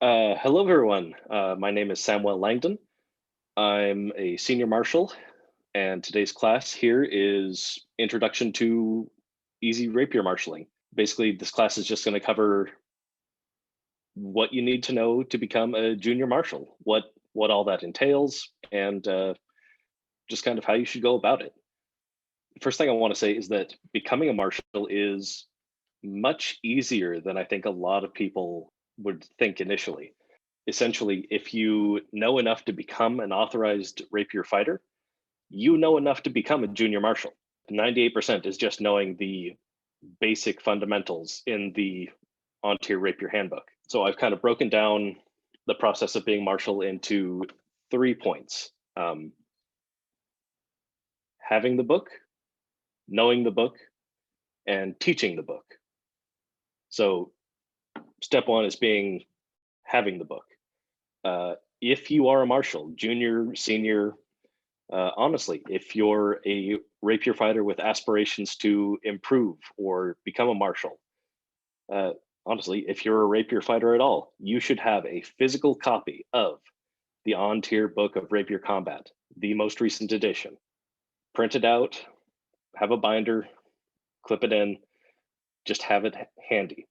Hello, everyone. My name is Samuel Langdon. I'm a senior marshal, and today's class here is Introduction to Easy Rapier Marshaling. Basically, this class is just going to cover what you need to know to become a junior marshal, what all that entails, and just kind of how you should go about it. The first thing I want to say is that becoming a marshal is much easier than I think a lot of people would think initially. Essentially, if you know enough to become an authorized rapier fighter, you know enough to become a junior marshal. 98% is just knowing the basic fundamentals in the on-tier rapier handbook. So I've kind of broken down the process of being marshal into 3 points. Having the book, knowing the book, and teaching the book. So step one is having the book. If you are a marshal, junior, senior, honestly, if you're a rapier fighter with aspirations to improve or become a marshal, honestly, if you're a rapier fighter at all, you should have a physical copy of the on-tier book of rapier combat, the most recent edition. Print it out, have a binder, clip it in, just have it handy.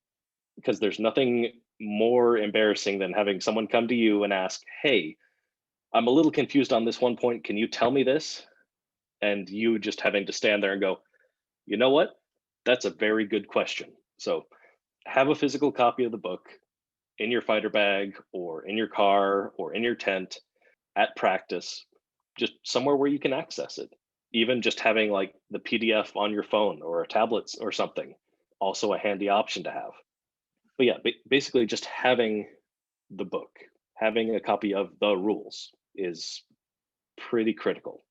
Because there's nothing more embarrassing than having someone come to you and ask, hey, I'm a little confused on this one point. Can you tell me this? And you just having to stand there and go, you know what? That's a very good question. So have a physical copy of the book in your fighter bag or in your car or in your tent at practice, just somewhere where you can access it. Even just having like the PDF on your phone or a tablet or something, also a handy option to have. But yeah, basically just having the book, having a copy of the rules is pretty critical.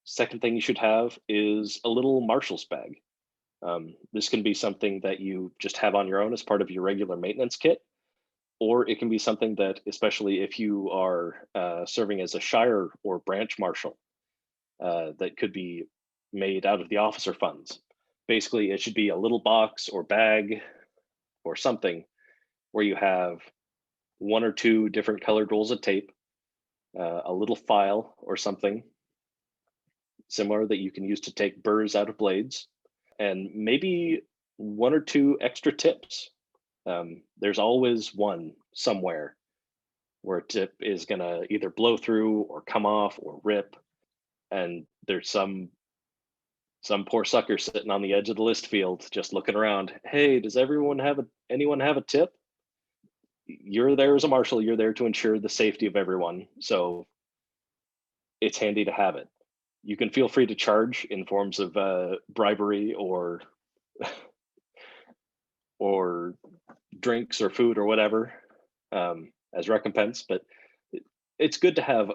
Second thing you should have is a little marshal's bag. This can be something that you just have on your own as part of your regular maintenance kit, or it can be something that, especially if you are serving as a shire or branch marshal, that could be made out of the officer funds. Basically, it should be a little box or bag or something where you have one or two different colored rolls of tape, a little file or something similar that you can use to take burrs out of blades, and maybe one or two extra tips. There's always one somewhere where a tip is going to either blow through or come off or rip. And there's some poor sucker sitting on the edge of the list field just looking around. Hey, does anyone have a tip? You're there as a marshal, you're there to ensure the safety of everyone. So it's handy to have it. You can feel free to charge in forms of bribery or or drinks or food or whatever as recompense, but it's good to have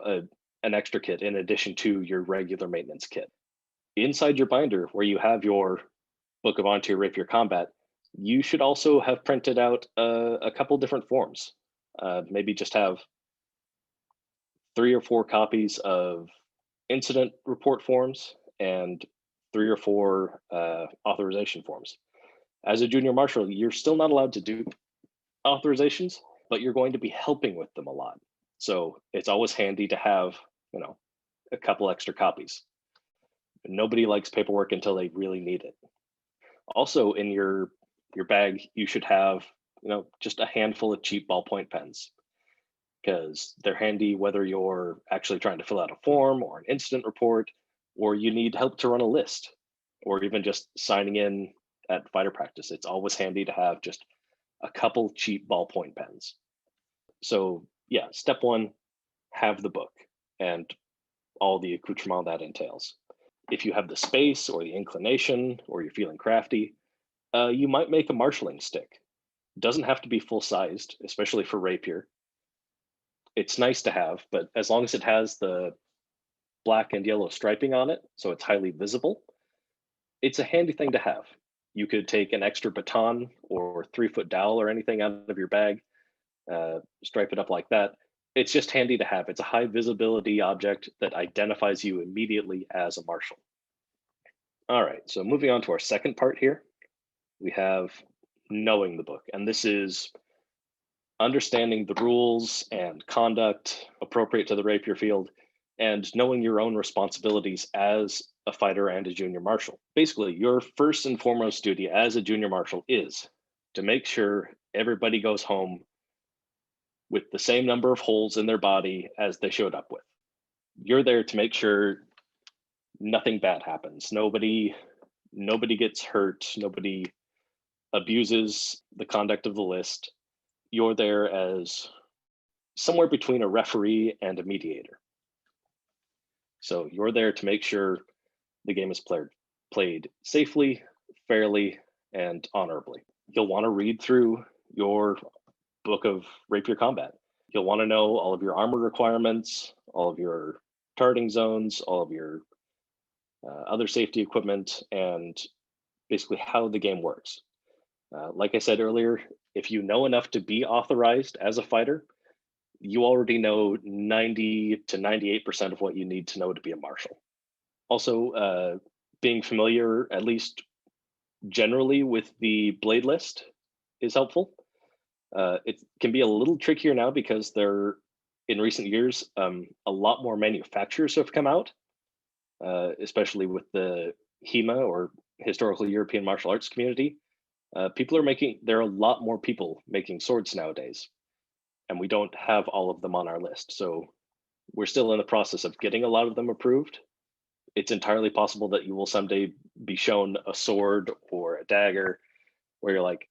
an extra kit in addition to your regular maintenance kit. Inside your binder, where you have your book of On-Tier Rapier Combat, you should also have printed out a couple different forms. Maybe just have 3 or 4 copies of incident report forms and 3 or 4 authorization forms. As a junior marshal, you're still not allowed to do authorizations, but you're going to be helping with them a lot. So it's always handy to have, a couple extra copies. Nobody likes paperwork until they really need it. Also, in your bag, you should have, just a handful of cheap ballpoint pens, because they're handy whether you're actually trying to fill out a form or an incident report, or you need help to run a list, or even just signing in at fighter practice. It's always handy to have just a couple cheap ballpoint pens. So yeah, step one, have the book and all the accoutrement that entails. If you have the space or the inclination, or you're feeling crafty, you might make a marshaling stick. It doesn't have to be full sized, especially for rapier. It's nice to have, but as long as it has the black and yellow striping on it, so it's highly visible, it's a handy thing to have. You could take an extra baton or 3-foot dowel or anything out of your bag, stripe it up like that. It's just handy to have. It's a high visibility object that identifies you immediately as a marshal. All right, so moving on to our second part here, we have knowing the book. And this is understanding the rules and conduct appropriate to the rapier field, and knowing your own responsibilities as a fighter and a junior marshal. Basically, your first and foremost duty as a junior marshal is to make sure everybody goes home with the same number of holes in their body as they showed up with. You're there to make sure nothing bad happens. Nobody gets hurt, nobody abuses the conduct of the list. You're there as somewhere between a referee and a mediator. So you're there to make sure the game is played safely, fairly, and honorably. You'll want to read through your book of rapier combat. You'll want to know all of your armor requirements, all of your targeting zones, all of your other safety equipment, and basically how the game works. Like I said earlier, if you know enough to be authorized as a fighter, you already know 90 to 98% of what you need to know to be a marshal. Also, being familiar, at least generally, with the blade list is helpful. It can be a little trickier now because in recent years, a lot more manufacturers have come out, especially with the HEMA, or Historical European Martial Arts Community. There are a lot more people making swords nowadays, and we don't have all of them on our list. So we're still in the process of getting a lot of them approved. It's entirely possible that you will someday be shown a sword or a dagger where you're like,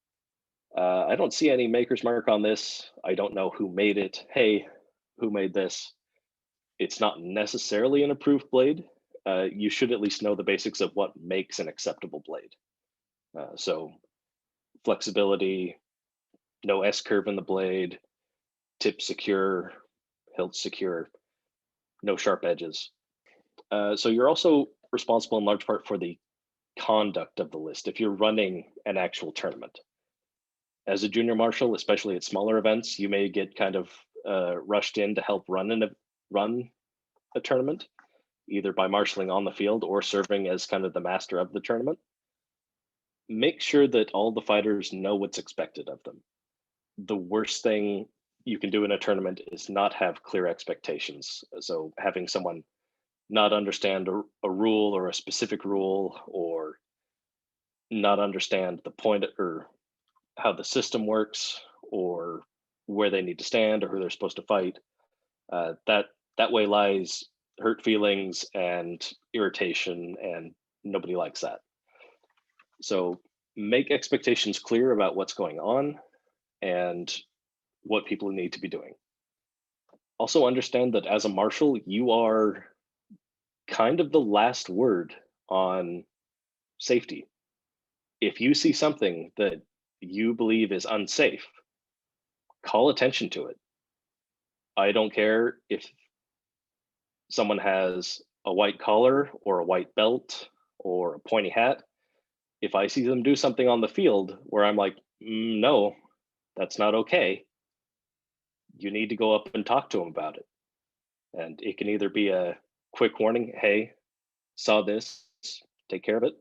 I don't see any maker's mark on this. I don't know who made it. Hey, who made this? It's not necessarily an approved blade. You should at least know the basics of what makes an acceptable blade. So flexibility, no S-curve in the blade, tip secure, hilt secure, no sharp edges. So you're also responsible in large part for the conduct of the list if you're running an actual tournament. As a junior marshal, especially at smaller events, you may get kind of rushed in to help run a tournament, either by marshaling on the field or serving as kind of the master of the tournament. Make sure that all the fighters know what's expected of them. The worst thing you can do in a tournament is not have clear expectations. So having someone not understand a rule or a specific rule, or not understand the point or how the system works, or where they need to stand, or who they're supposed to fight, that way lies hurt feelings and irritation, and nobody likes that. So make expectations clear about what's going on and what people need to be doing. Also understand that as a marshal, you are kind of the last word on safety. If you see something that you believe is unsafe, call attention to it. I don't care if someone has a white collar or a white belt or a pointy hat. If I see them do something on the field where I'm like, no, that's not okay, you need to go up and talk to them about it. And it can either be a quick warning, hey, saw this, take care of it.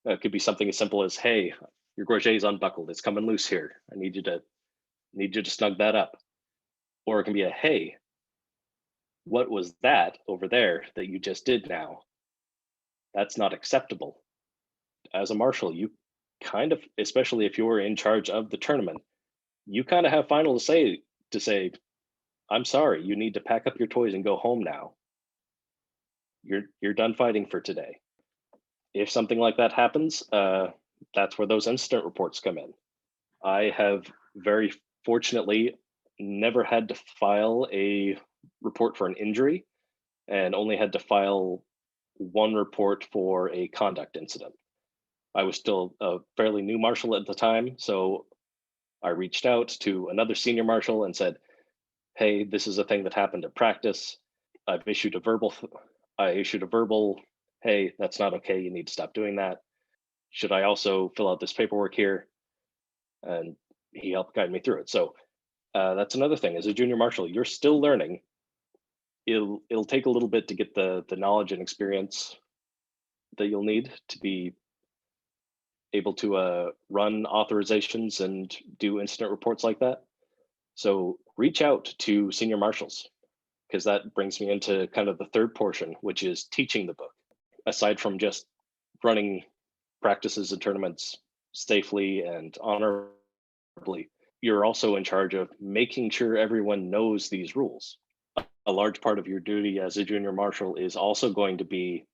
It could be something as simple as, hey, your gorget is unbuckled, it's coming loose here. I need you to snug that up. Or it can be a, hey, what was that over there that you just did now? That's not acceptable. As a marshal, you kind of, especially if you're in charge of the tournament, you kind of have final say to say, I'm sorry, you need to pack up your toys and go home now. You're done fighting for today. If something like that happens, that's where those incident reports come in. I have very fortunately never had to file a report for an injury, and only had to file one report for a conduct incident. I was still a fairly new marshal at the time, so I reached out to another senior marshal and said, hey, this is a thing that happened at practice. I issued a verbal, hey, that's not okay, you need to stop doing that. Should I also fill out this paperwork here? And he helped guide me through it. So that's another thing. As a junior marshal, you're still learning. It'll take a little bit to get the knowledge and experience that you'll need to be able to run authorizations and do incident reports like that. So reach out to senior marshals, because that brings me into kind of the third portion, which is teaching the book. Aside from just running practices and tournaments safely and honorably, you're also in charge of making sure everyone knows these rules. A large part of your duty as a junior marshal is also going to be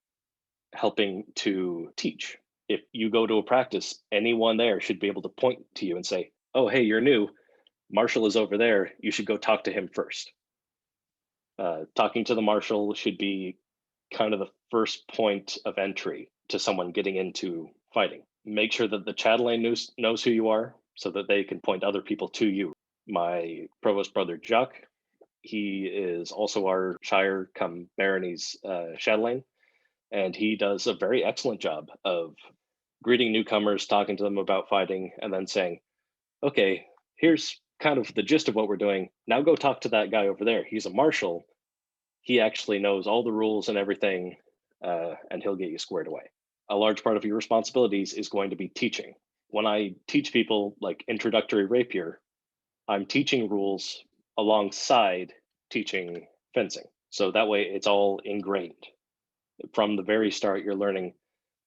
helping to teach. If you go to a practice, anyone there should be able to point to you and say, "Oh, hey, you're new. Marshall is over there. You should go talk to him first." Talking to the marshal should be kind of the first point of entry to someone getting into fighting. Make sure that the chatelaine knows who you are so that they can point other people to you. My provost brother, Jacques, he is also our Shire come Barony's chatelaine, and he does a very excellent job of greeting newcomers, talking to them about fighting, and then saying, "Okay, here's kind of the gist of what we're doing. Now go talk to that guy over there. He's a marshal. He actually knows all the rules and everything, and he'll get you squared away." A large part of your responsibilities is going to be teaching. When I teach people like introductory rapier, I'm teaching rules alongside teaching fencing. So that way it's all ingrained. From the very start, you're learning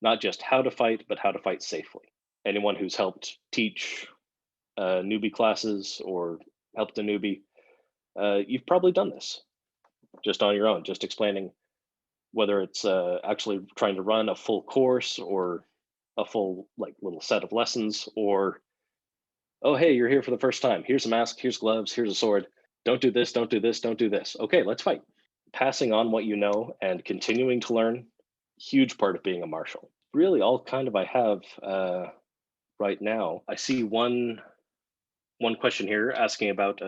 not just how to fight, but how to fight safely. Anyone who's helped teach newbie classes or helped a newbie, you've probably done this just on your own, just explaining whether it's actually trying to run a full course or a full like little set of lessons, or, "Oh, hey, you're here for the first time. Here's a mask, here's gloves, here's a sword. Don't do this, don't do this, don't do this. Okay, let's fight." Passing on what you know and continuing to learn, huge part of being a marshal. Really, all kind of I have right now. I see one question here asking about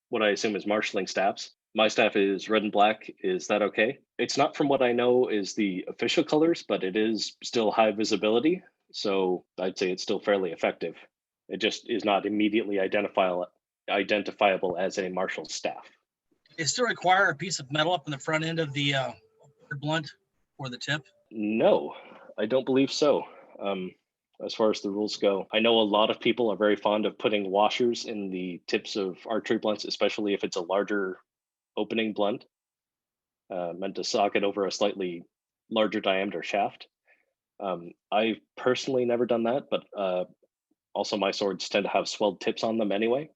what I assume is marshaling staffs. My staff is red and black. Is that okay? It's not, from what I know, is the official colors, but it is still high visibility. So I'd say it's still fairly effective. It just is not immediately identifiable as a marshal staff. It still require a piece of metal up in the front end of the blunt or the tip? No, I don't believe so. As far as the rules go, I know a lot of people are very fond of putting washers in the tips of archery blunts, especially if it's a larger opening blunt, meant to socket over a slightly larger diameter shaft. I've personally never done that, but also my swords tend to have swelled tips on them anyway.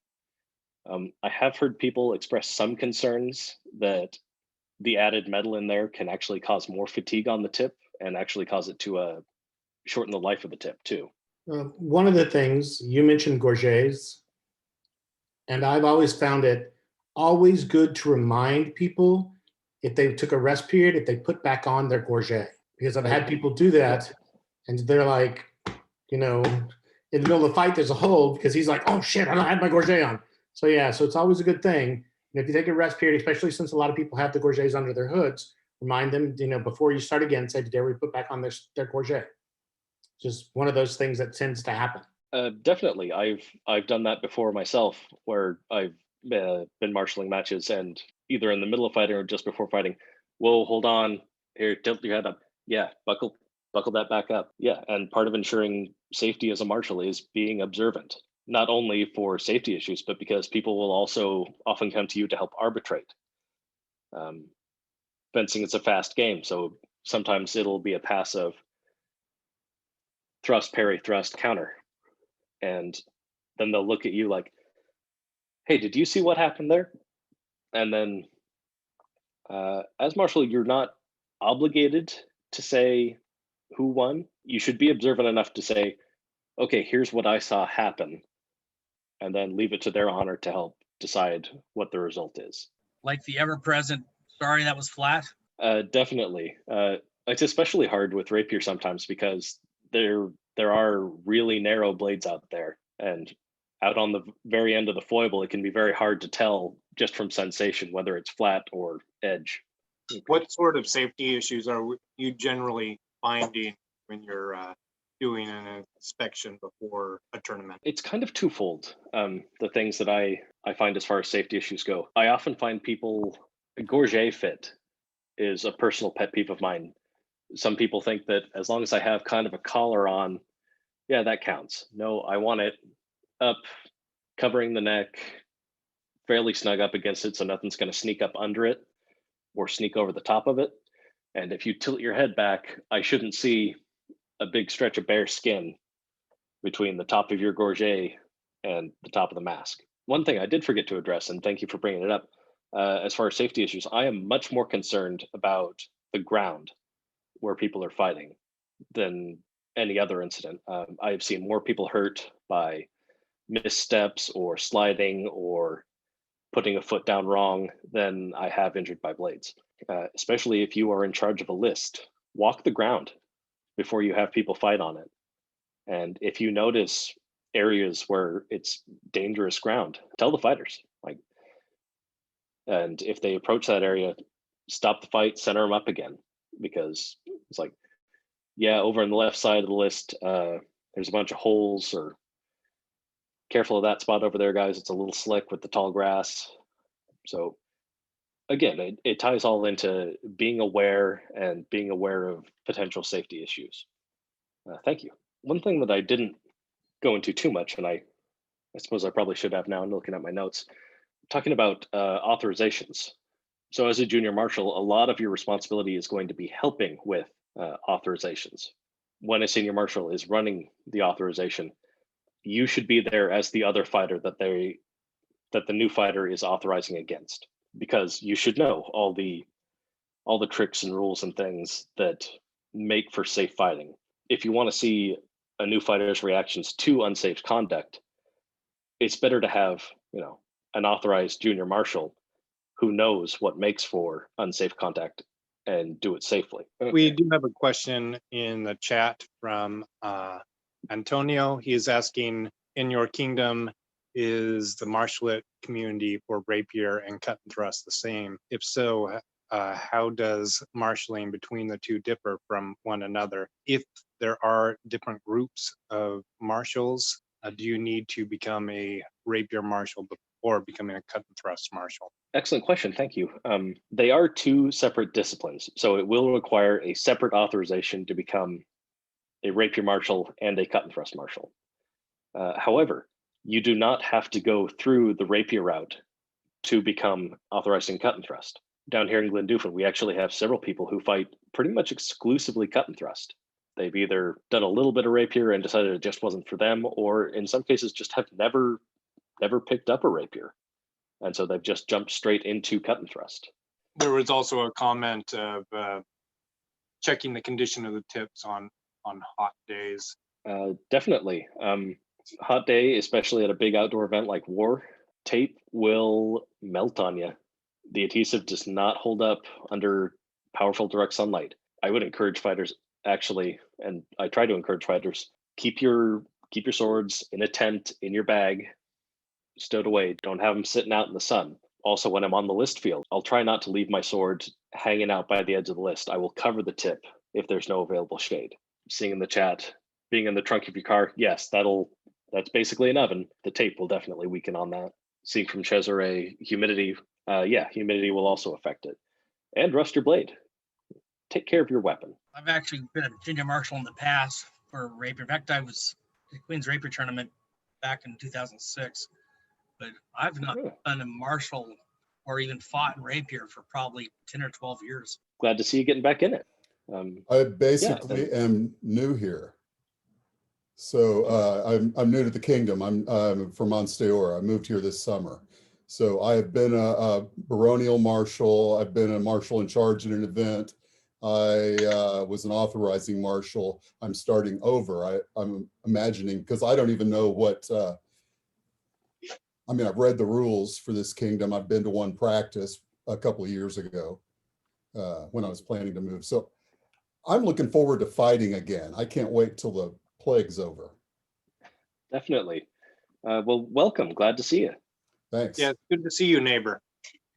I have heard people express some concerns that the added metal in there can actually cause more fatigue on the tip and actually cause it to shorten the life of the tip too. One of the things you mentioned, gorgets, and I've always found it always good to remind people if they took a rest period, if they put back on their gorget, because I've had people do that and they're like, in the middle of the fight, there's a hold because he's like, "Oh shit, I don't have my gorget on." So yeah, so it's always a good thing. And if you take a rest period, especially since a lot of people have the gorgets under their hoods, remind them, before you start again, say, "Did they ever put back on their gorget?" Just one of those things that tends to happen. Definitely, I've done that before myself, where I've been marshaling matches and either in the middle of fighting or just before fighting. "Whoa, hold on, here, tilt your head up. Yeah, buckle that back up." Yeah, and part of ensuring safety as a marshal is being observant, not only for safety issues, but because people will also often come to you to help arbitrate. Um, Fencing is a fast game, so sometimes it'll be a pass of thrust, parry, thrust, counter. And then they'll look at you like, "Hey, did you see what happened there?" And then as marshal, you're not obligated to say who won. You should be observant enough to say, "Okay, here's what I saw happen," and then leave it to their honor to help decide what the result is. Like the ever-present, "Sorry, that was flat"? Definitely. It's especially hard with rapier sometimes because there are really narrow blades out there, and out on the very end of the foible, it can be very hard to tell just from sensation whether it's flat or edge. What sort of safety issues are you generally finding when you're doing an inspection before a tournament? It's kind of twofold. The things that I find as far as safety issues go, I often find people, gorget fit is a personal pet peeve of mine. Some people think that as long as I have kind of a collar on, yeah, that counts. No, I want it up, covering the neck, fairly snug up against it so nothing's going to sneak up under it or sneak over the top of it. And if you tilt your head back, I shouldn't see a big stretch of bare skin between the top of your gorget and the top of the mask. One thing I did forget to address, and thank you for bringing it up, as far as safety issues, I am much more concerned about the ground where people are fighting than any other incident. I have seen more people hurt by missteps or sliding or putting a foot down wrong than I have injured by blades. Especially if you are in charge of a list, walk the ground before you have people fight on it. And if you notice areas where it's dangerous ground, tell the fighters. And if they approach that area, stop the fight, center them up again, because it's like, yeah, over on the left side of the list, there's a bunch of holes, or careful of that spot over there, guys. It's a little slick with the tall grass. So again, it ties all into being aware and being aware of potential safety issues. Thank you. One thing that I didn't go into too much, and I suppose I probably should have now, and looking at my notes, talking about authorizations. So as a junior marshal, a lot of your responsibility is going to be helping with authorizations. When a senior marshal is running the authorization, you should be there as the other fighter that the new fighter is authorizing against, because you should know all the tricks and rules and things that make for safe fighting. If you want to see a new fighter's reactions to unsafe conduct, it's better to have, an authorized junior marshal who knows what makes for unsafe contact and do it safely. We do have a question in the chat from Antonio. He is asking, in your kingdom, is the marshalate community for rapier and cut and thrust the same? If so, how does marshaling between the two differ from one another? If there are different groups of marshals, do you need to become a rapier marshal before becoming a cut and thrust marshal? Excellent question, thank you. They are two separate disciplines, so it will require a separate authorization to become a rapier marshal and a cut and thrust marshal. However, you do not have to go through the rapier route to become authorized in cut and thrust. Down here in Glendoofin, we actually have several people who fight pretty much exclusively cut and thrust. They've either done a little bit of rapier and decided it just wasn't for them, or in some cases just have never picked up a rapier. And so they've just jumped straight into cut and thrust. There was also a comment of checking the condition of the tips on hot days. Definitely. Hot day, especially at a big outdoor event like war, tape will melt on you. The adhesive does not hold up under powerful direct sunlight. I would encourage fighters, actually, and I try to encourage fighters, keep your swords in a tent, in your bag, stowed away. Don't have them sitting out in the sun. Also, when I'm on the list field, I'll try not to leave my sword hanging out by the edge of the list. I will cover the tip if there's no available shade. Seeing in the chat, being in the trunk of your car, yes, that's basically an oven. The tape will definitely weaken on that. Seeing from Cesare, humidity, humidity will also affect it. And rust your blade. Take care of your weapon. I've actually been a junior marshal in the past for rapier. In fact, I was at the Queen's Rapier tournament back in 2006, but I've not been a marshal or even fought in rapier for probably 10 or 12 years. Glad to see you getting back in it. I basically am new here. So I'm new to the kingdom. I'm from Monsteor. I moved here this summer. So I have been a baronial marshal. I've been a marshal in charge at an event. I was an authorizing marshal. I'm starting over. I'm imagining, because I don't even know what, I've read the rules for this kingdom. I've been to one practice a couple of years ago when I was planning to move. So I'm looking forward to fighting again. I can't wait till the plague's over. Definitely. Well, welcome. Glad to see you. Thanks. Yeah, it's good to see you, neighbor.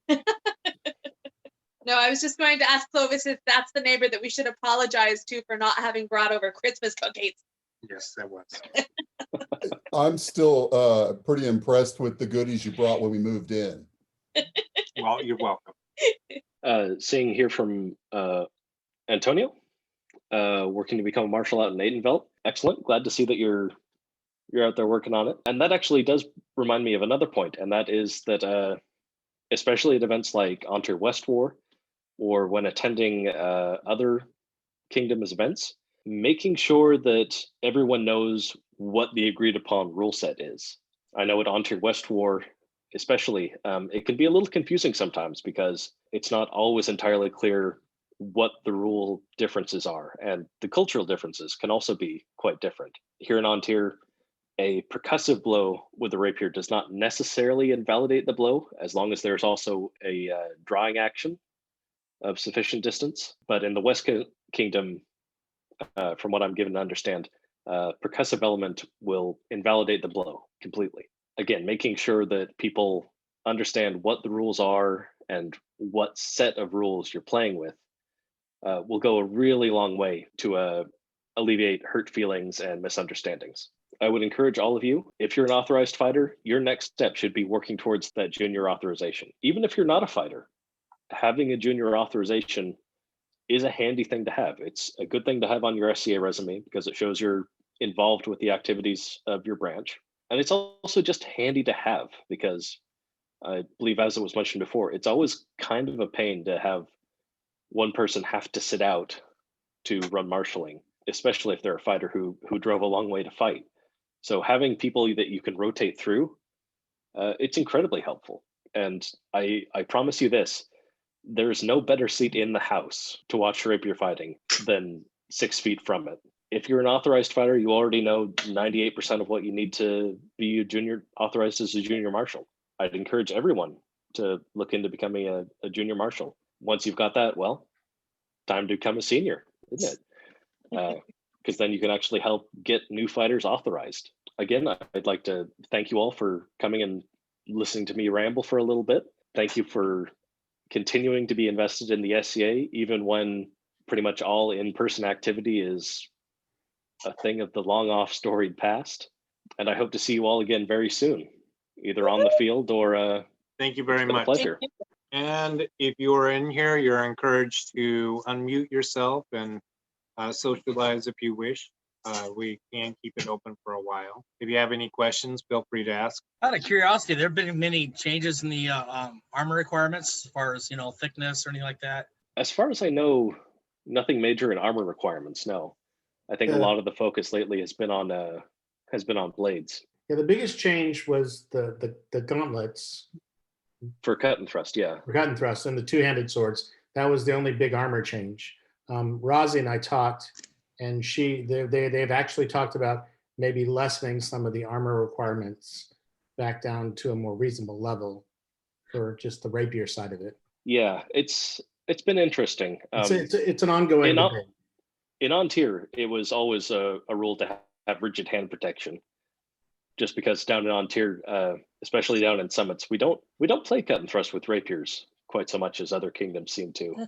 No, I was just going to ask Clovis if that's the neighbor that we should apologize to for not having brought over Christmas cookies. Yes, that was. I'm still pretty impressed with the goodies you brought when we moved in. Well, you're welcome. Seeing here from Antonio, working to become a marshal out in Aidenvelt. Excellent. Glad to see that you're out there working on it. And that actually does remind me of another point, and that is that especially at events like Ontir West War or when attending other Kingdom's events, making sure that everyone knows what the agreed upon rule set is. I know at Ontir West War, especially, it can be a little confusing sometimes because it's not always entirely clear what the rule differences are, and the cultural differences can also be quite different. Here in Ontir, a percussive blow with a rapier does not necessarily invalidate the blow as long as there's also a drawing action of sufficient distance. But in the West Kingdom, from what I'm given to understand, percussive element will invalidate the blow completely. Again, making sure that people understand what the rules are and what set of rules you're playing with will go a really long way to alleviate hurt feelings and misunderstandings. I would encourage all of you, if you're an authorized fighter, your next step should be working towards that junior authorization. Even if you're not a fighter, having a junior authorization is a handy thing to have. It's a good thing to have on your SCA resume because it shows you're involved with the activities of your branch. And it's also just handy to have because I believe, as it was mentioned before, it's always kind of a pain to have one person have to sit out to run marshaling, especially if they're a fighter who drove a long way to fight. So having people that you can rotate through, it's incredibly helpful. And I promise you this, there's no better seat in the house to watch rapier fighting than 6 feet from it. If you're an authorized fighter, you already know 98% of what you need to be a junior authorized as a junior marshal. I'd encourage everyone to look into becoming a junior marshal. Once you've got that, well, time to become a senior, isn't it? Because then you can actually help get new fighters authorized. Again, I'd like to thank you all for coming and listening to me ramble for a little bit. Thank you for continuing to be invested in the SCA, even when pretty much all in-person activity is a thing of the long off storied past. And I hope to see you all again very soon, either on the field or Thank you very much. pleasure. And if you are in here, you're encouraged to unmute yourself and socialize if you wish. We can keep it open for a while. If you have any questions, feel free to ask. Out of curiosity, there have been many changes in the armor requirements as far as, thickness or anything like that? As far as I know, nothing major in armor requirements, no. I think a lot of the focus lately has been on blades. Yeah, the biggest change was the gauntlets For cut and thrust, yeah. for cut and thrust and the two-handed swords. That was the only big armor change. Rosie and I talked, and they've actually talked about maybe lessening some of the armor requirements back down to a more reasonable level for just the rapier side of it. Yeah, it's been interesting. It's an ongoing debate. In Ontir, it was always a rule to have rigid hand protection, just because down in Ontir, especially down in summits, we don't play cut and thrust with rapiers quite so much as other kingdoms seem to.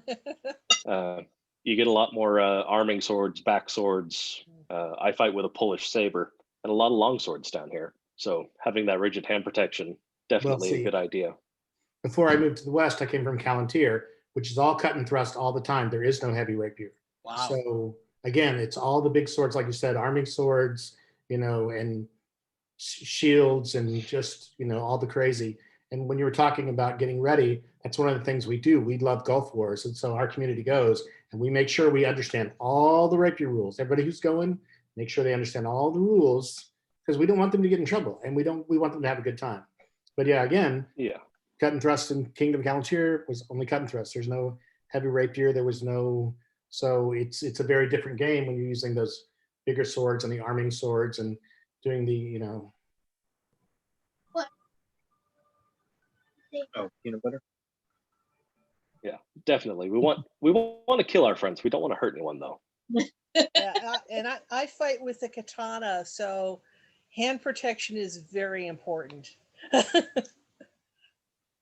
You get a lot more arming swords, back swords. I fight with a Polish saber and a lot of long swords down here. So having that rigid hand protection, definitely a good idea. Before I moved to the West, I came from Palantir, which is all cut and thrust all the time. There is no heavy rapier. Wow. So again, it's all the big swords, like you said, arming swords, and shields and just, all the crazy. And when you were talking about getting ready, that's one of the things we do. We love Gulf Wars. And so our community goes and we make sure we understand all the rapier rules. Everybody who's going, make sure they understand all the rules because we don't want them to get in trouble and we want them to have a good time. But yeah, again, cut and thrust in Kingdom Palantir was only cut and thrust. There's no heavy rapier. There was no, so it's a very different game when you're using those bigger swords and the arming swords and doing the, Oh, peanut butter. Yeah, definitely. We want to kill our friends. We don't want to hurt anyone though. And I fight with the katana, so hand protection is very important.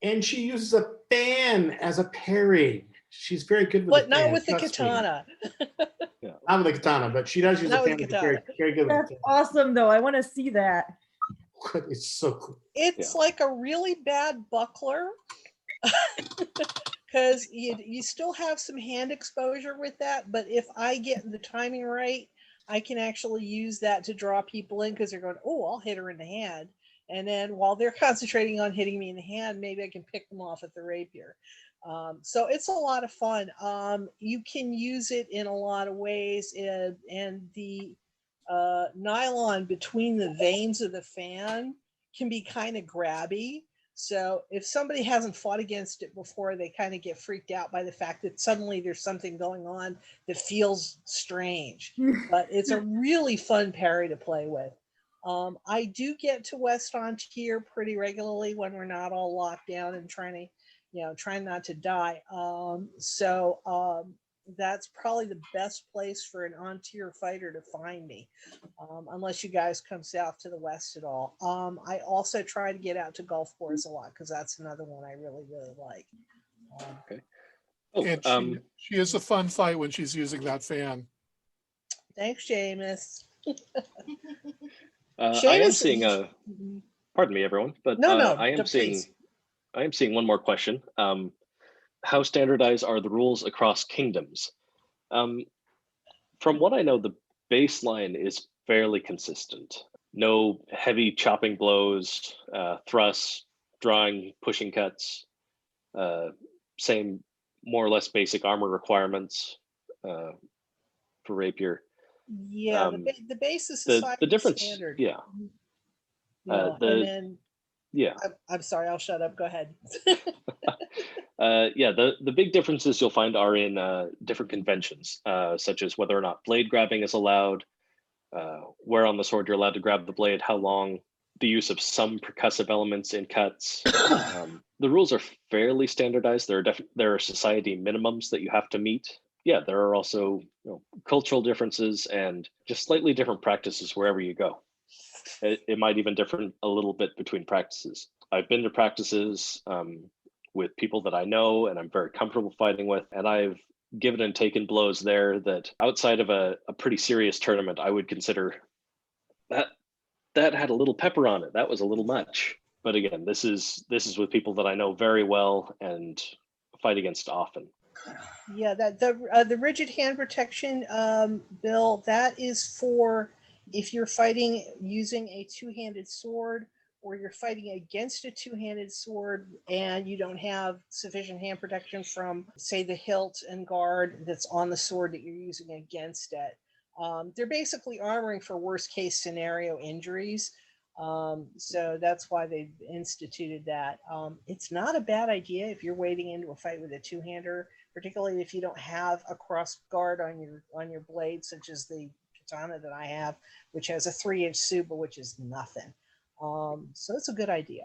And she uses a fan as a parry. She's very good with But the not fan, with the trust me. katana. Not with the katana, but she does use Not a with fan. the Very, katana. very good with That's the fan. awesome, though. I want to see that. It's so cool. It's like a really bad buckler because you still have some hand exposure with that. But if I get the timing right, I can actually use that to draw people in because they're going, oh, I'll hit her in the hand. And then while they're concentrating on hitting me in the hand, maybe I can pick them off at the rapier. So it's a lot of fun. You can use it in a lot of ways, and the nylon between the vanes of the fan can be kind of grabby. So if somebody hasn't fought against it before, they kind of get freaked out by the fact that suddenly there's something going on that feels strange. But it's a really fun parry to play with. I do get to West on Tier pretty regularly when we're not all locked down and trying not to die. That's probably the best place for an on-tier fighter to find me, unless you guys come south to the west at all. I also try to get out to Gulfport a lot because that's another one I really, really like. Okay. Oh, And she is a fun fight when she's using that fan. Thanks, Jameis. I am Seamus- seeing pardon me, everyone, but No, I am please. seeing one more question. How standardized are the rules across kingdoms? From what I know, the baseline is fairly consistent. No heavy chopping blows, thrusts, drawing, pushing cuts, same more or less basic armor requirements for Rapier. Yeah, the basis is The difference, standard. yeah. And then Yeah. I'm sorry, I'll shut up. Go ahead. Yeah, the big differences you'll find are in different conventions, such as whether or not blade grabbing is allowed, where on the sword you're allowed to grab the blade, how long, the use of some percussive elements in cuts. The rules are fairly standardized. There are society minimums that you have to meet. Yeah, there are also cultural differences and just slightly different practices wherever you go. It might even differ a little bit between practices. I've been to practices with people that I know and I'm very comfortable fighting with, and I've given and taken blows there that outside of a pretty serious tournament, I would consider that had a little pepper on it. That was a little much. But again, this is with people that I know very well and fight against often. Yeah, that the rigid hand protection, Bill, that is for if you're fighting using a two-handed sword, or you're fighting against a two-handed sword and you don't have sufficient hand protection from, say, the hilt and guard that's on the sword that you're using against it. They're basically armoring for worst case scenario injuries. So that's why they've instituted that. It's not a bad idea if you're wading into a fight with a two-hander, particularly if you don't have a cross guard on your blade, such as the katana that I have, which has a 3-inch tsuba, which is nothing. So it's a good idea.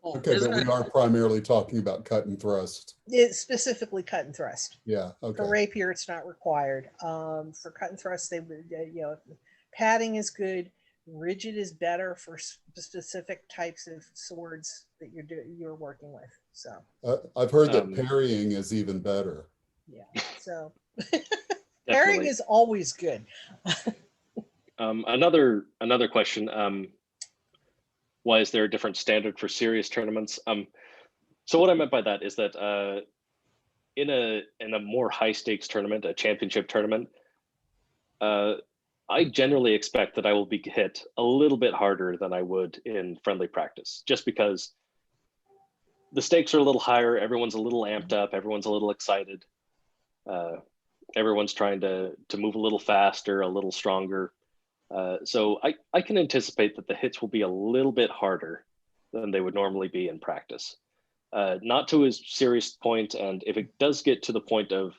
Okay, but we are primarily talking about cut and thrust. It's specifically cut and thrust. Yeah, okay. For rapier, it's not required. For cut and thrust, they would, padding is good. Rigid is better for specific types of swords that you're working with. So I've heard that parrying is even better. Yeah. So parrying is always good. Another question. Why is there a different standard for serious tournaments? So what I meant by that is that in a more high stakes tournament, a championship tournament, I generally expect that I will be hit a little bit harder than I would in friendly practice, just because the stakes are a little higher. Everyone's a little amped up. Everyone's a little excited. Everyone's trying to move a little faster, a little stronger. So I can anticipate that the hits will be a little bit harder than they would normally be in practice. Not to a serious point, and if it does get to the point of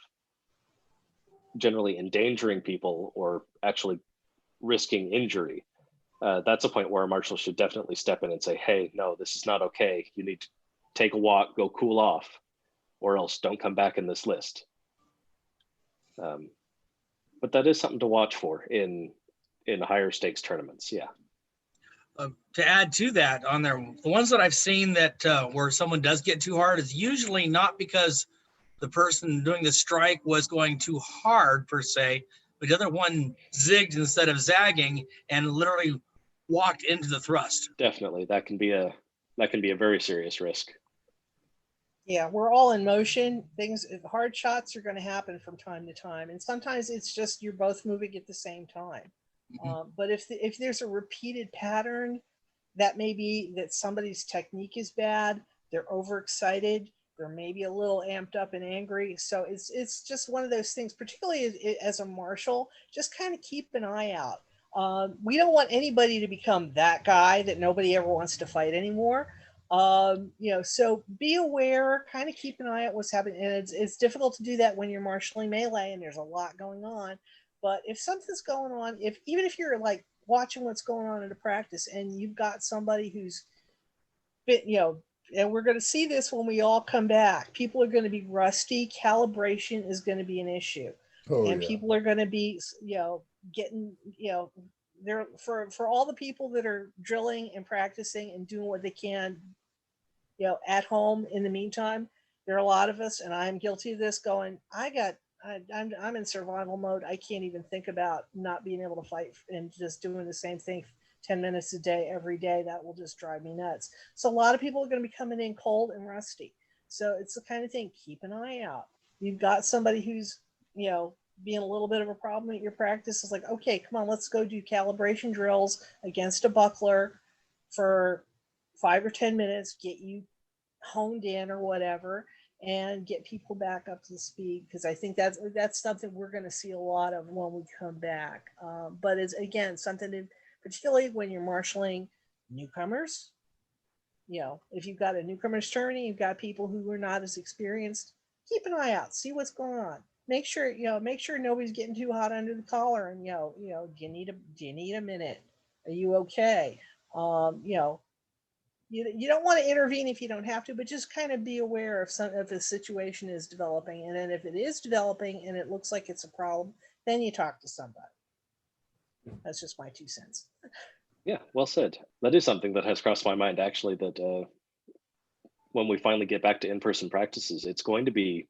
generally endangering people or actually risking injury, that's a point where a marshal should definitely step in and say, hey, no, this is not okay. You need to take a walk, go cool off, or else don't come back in this list. But that is something to watch for in higher stakes tournaments. Yeah. To add to that, on there, the ones that I've seen that where someone does get too hard is usually not because the person doing the strike was going too hard per se, but the other one zigged instead of zagging and literally walked into the thrust. Definitely, that can be a very serious risk. Yeah, we're all in motion. Hard shots are going to happen from time to time, and sometimes it's just you're both moving at the same time. But if there's a repeated pattern, that may be that somebody's technique is bad, they're overexcited, they're maybe a little amped up and angry. So it's just one of those things, particularly as a marshal, just kind of keep an eye out. We don't want anybody to become that guy that nobody ever wants to fight anymore. So be aware, kind of keep an eye out what's happening. And it's difficult to do that when you're marshaling melee and there's a lot going on. But if something's going on, even if you're like watching what's going on in a practice and you've got somebody who's been, and we're going to see this when we all come back, people are going to be rusty. Calibration is going to be an issue. Oh, And yeah. people are going to be, getting, they're for all the people that are drilling and practicing and doing what they can, at home in the meantime, there are a lot of us, and I'm guilty of this, going, I'm in survival mode. I can't even think about not being able to fight and just doing the same thing 10 minutes a day, every day. That will just drive me nuts. So a lot of people are going to be coming in cold and rusty. So it's the kind of thing, keep an eye out. You've got somebody who's, being a little bit of a problem at your practice. It's like, okay, come on, let's go do calibration drills against a buckler for 5 or 10 minutes, get you honed in or whatever, and get people back up to speed, because I think that's something we're going to see a lot of when we come back. But it's, again, something that, particularly when you're marshaling newcomers, if you've got a newcomer's tourney, you've got people who are not as experienced, keep an eye out, see what's going on. Make sure nobody's getting too hot under the collar, and do you need a minute? Are you okay? You don't want to intervene if you don't have to, but just kind of be aware if the situation is developing. And then if it is developing and it looks like it's a problem, then you talk to somebody. That's just my 2 cents. Yeah, well said. That is something that has crossed my mind, actually, that when we finally get back to in-person practices, it's going to be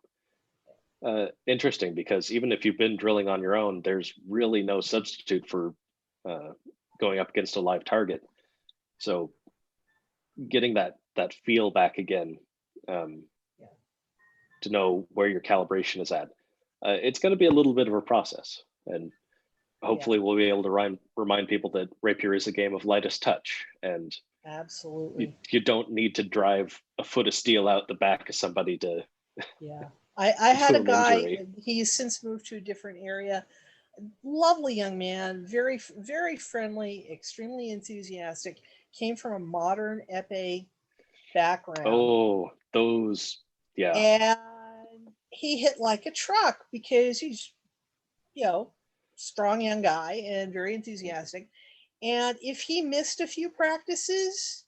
interesting, because even if you've been drilling on your own, there's really no substitute for going up against a live target. So getting that feel back again, to know where your calibration is at, it's going to be a little bit of a process, and hopefully we'll be able to remind people that Rapier is a game of lightest touch, and absolutely you don't need to drive a foot of steel out the back of somebody to I had a guy, injury. he's since moved to a different area. Lovely young man, very, very friendly, extremely enthusiastic, came from a modern epee background. Oh, those, yeah. And he hit like a truck because he's, strong young guy and very enthusiastic. And if he missed a few practices,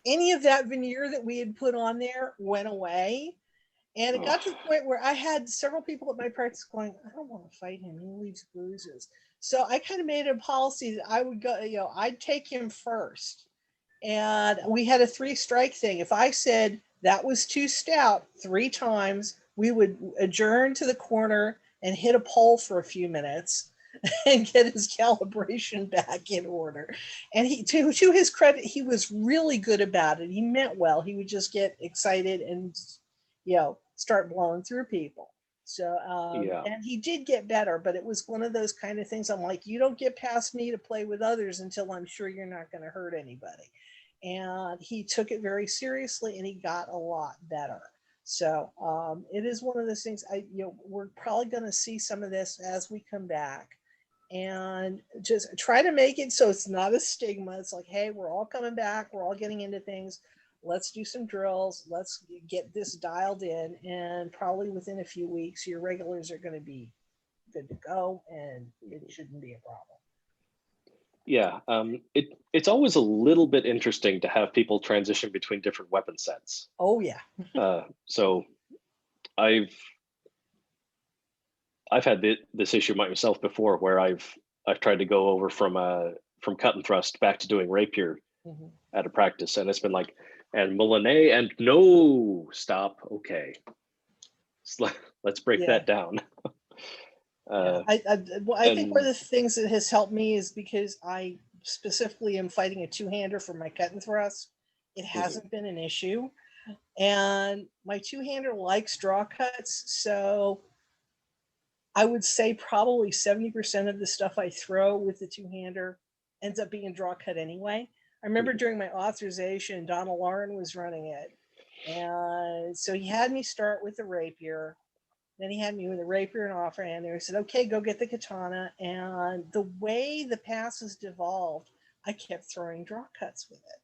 any of that veneer that we had put on there went away. And it got to the point where I had several people at my practice going, I don't want to fight him. He leaves bruises. So I kind of made a policy that I would go, I'd take him first. And we had a 3-strike thing. If I said that was too stout 3 times, we would adjourn to the corner and hit a pole for a few minutes and get his calibration back in order. And he, to his credit, he was really good about it. He meant well. He would just get excited and, start blowing through people. So, and he did get better, but it was one of those kind of things. I'm like, you don't get past me to play with others until I'm sure you're not going to hurt anybody. And he took it very seriously, and he got a lot better. So it is one of those things. We're probably going to see some of this as we come back, and just try to make it so it's not a stigma. It's like, hey, we're all coming back. We're all getting into things. Let's do some drills. Let's get this dialed in, and probably within a few weeks, your regulars are going to be good to go, and it shouldn't be a problem. Yeah, it's always a little bit interesting to have people transition between different weapon sets. Oh yeah. So I've had this issue myself before, where I've tried to go over from cut and thrust back to doing rapier at a practice, and it's been like, and Molinet, and no, stop, okay, let's break that down. I think one of the things that has helped me is because I specifically am fighting a 2-hander for my cut and thrust. It hasn't been an issue, and my 2-hander likes draw cuts, so I would say probably 70% of the stuff I throw with the 2-hander ends up being draw cut anyway. I remember during my authorization, Donald Lauren was running it. And so he had me start with the rapier. Then he had me with a rapier and offhand. He said, okay, go get the katana. And the way the passes devolved, I kept throwing draw cuts with it.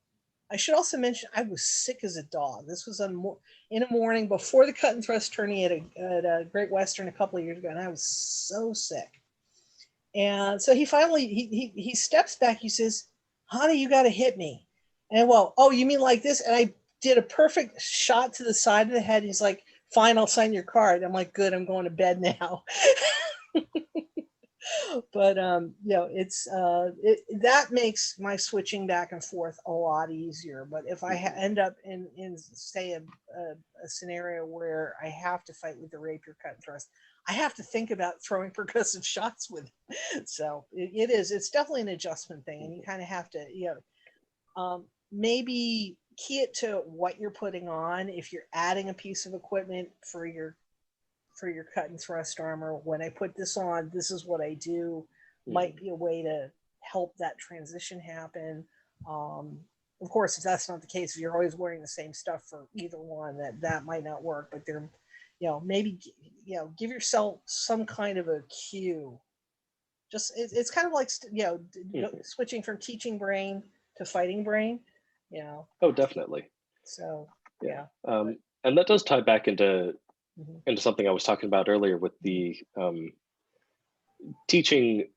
I should also mention I was sick as a dog. This was in a morning before the cut and thrust tourney at a Great Western a couple of years ago, and I was so sick. And so he finally he steps back. He says, "Honey, you got to hit me." And well, oh, you mean like this? And I did a perfect shot to the side of the head. He's like, "Fine, I'll sign your card." I'm like, "Good, I'm going to bed now." But it's that makes my switching back and forth a lot easier. But if I end up in say a scenario where I have to fight with the rapier cut and thrust, I have to think about throwing percussive shots with it. So it's definitely an adjustment thing, and you kind of have to maybe key it to what you're putting on. If you're adding a piece of equipment for your cut and thrust armor, when I put this on, this is what I do, might be a way to help that transition happen. Of course, if that's not the case, if you're always wearing the same stuff for either one, that might not work. But there, maybe give yourself some kind of a cue. Just it's kind of like switching from teaching brain to fighting brain. Oh, definitely. So yeah. And that does tie back into something I was talking about earlier with the teaching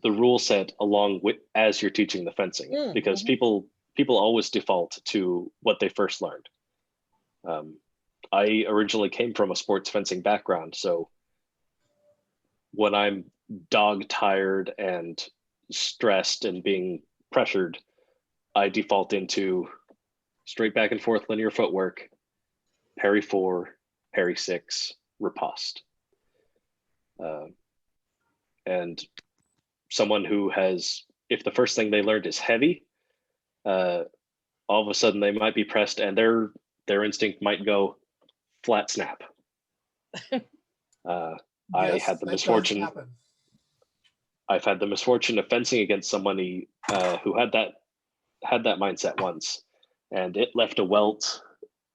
the rule set along with as you're teaching the fencing, because people always default to what they first learned. I originally came from a sports fencing background, so when I'm dog tired and stressed and being pressured, I default into straight back and forth linear footwork, parry 4, parry 6, riposte. And someone who has, if the first thing they learned is heavy, all of a sudden they might be pressed and their instinct might go flat snap. I had the misfortune. I've had the misfortune of fencing against somebody who had that mindset once, and it left a welt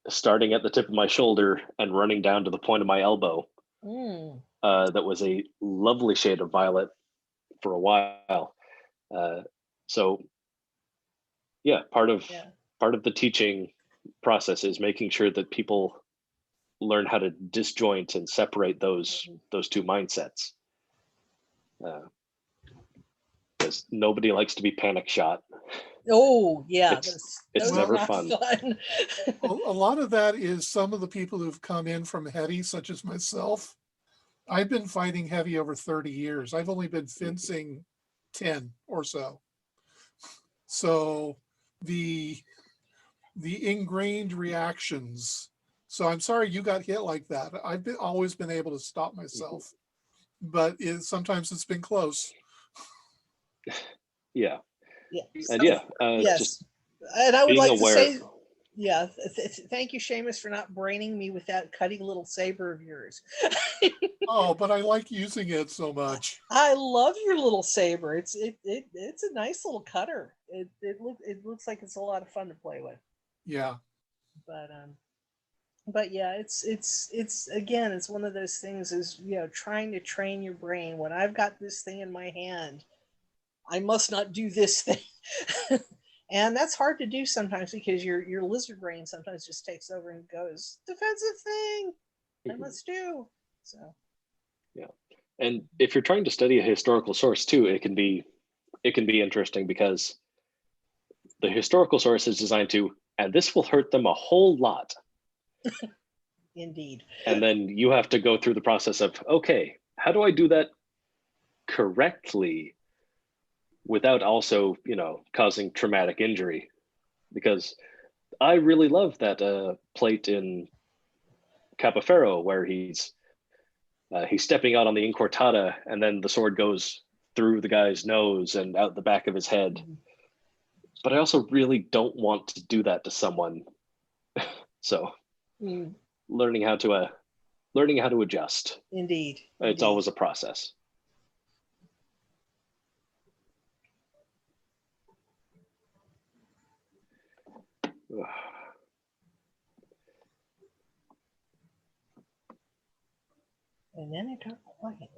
starting at the tip of my shoulder and running down to the point of my elbow. That was a lovely shade of violet for a while. So yeah, part of the teaching process is making sure that people learn how to disjoint and separate those two mindsets. Because nobody likes to be panic shot. Oh yeah, it's never fun. A lot of that is some of the people who've come in from heavy, such as myself. I've been fighting heavy over 30 years. I've only been fencing 10 or so. So the ingrained reactions. So I'm sorry you got hit like that. I've always been able to stop myself, but sometimes it's been close. Yeah. And yes. just and I would like aware. to say, thank you, Seamus, for not braining me with that cutting little saber of yours. Oh, but I like using it so much. I love your little saber. It's a nice little cutter. It looks like it's a lot of fun to play with. Yeah. But yeah, it's again, it's one of those things is, trying to train your brain. When I've got this thing in my hand, I must not do this thing. And that's hard to do sometimes because your lizard brain sometimes just takes over and goes, defensive thing I must do. So yeah. And if you're trying to study a historical source too, it can be interesting because the historical source is designed to, and this will hurt them a whole lot. Indeed. And then you have to go through the process of, okay, how do I do that correctly without also, causing traumatic injury? Because I really love that plate in Capoferro where he's stepping out on the incortada and then the sword goes through the guy's nose and out the back of his head. But I also really don't want to do that to someone. So learning how to adjust. Indeed. It's always a process. And then it got quiet.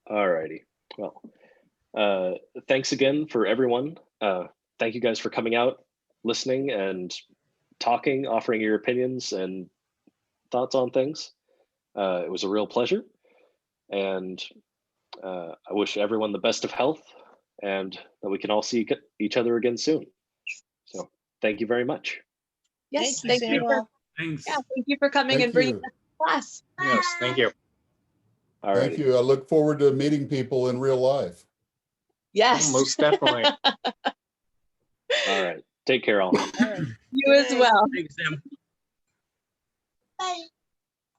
All righty. Well, thanks again for everyone. Thank you guys for coming out, listening, and talking, offering your opinions and thoughts on things. It was a real pleasure, and I wish everyone the best of health, and that we can all see each other again soon. So thank you very much. Yes, Thank thank you, you for, Samuel. Thanks. yeah, thank you for coming Thank and bringing you. us to class. Yes, thank you. All Thank righty. you. I look forward to meeting people in real life. Yes, Most definitely. All right. Take care, all. All right. you Good as night. well. Thanks, Sam. Bye.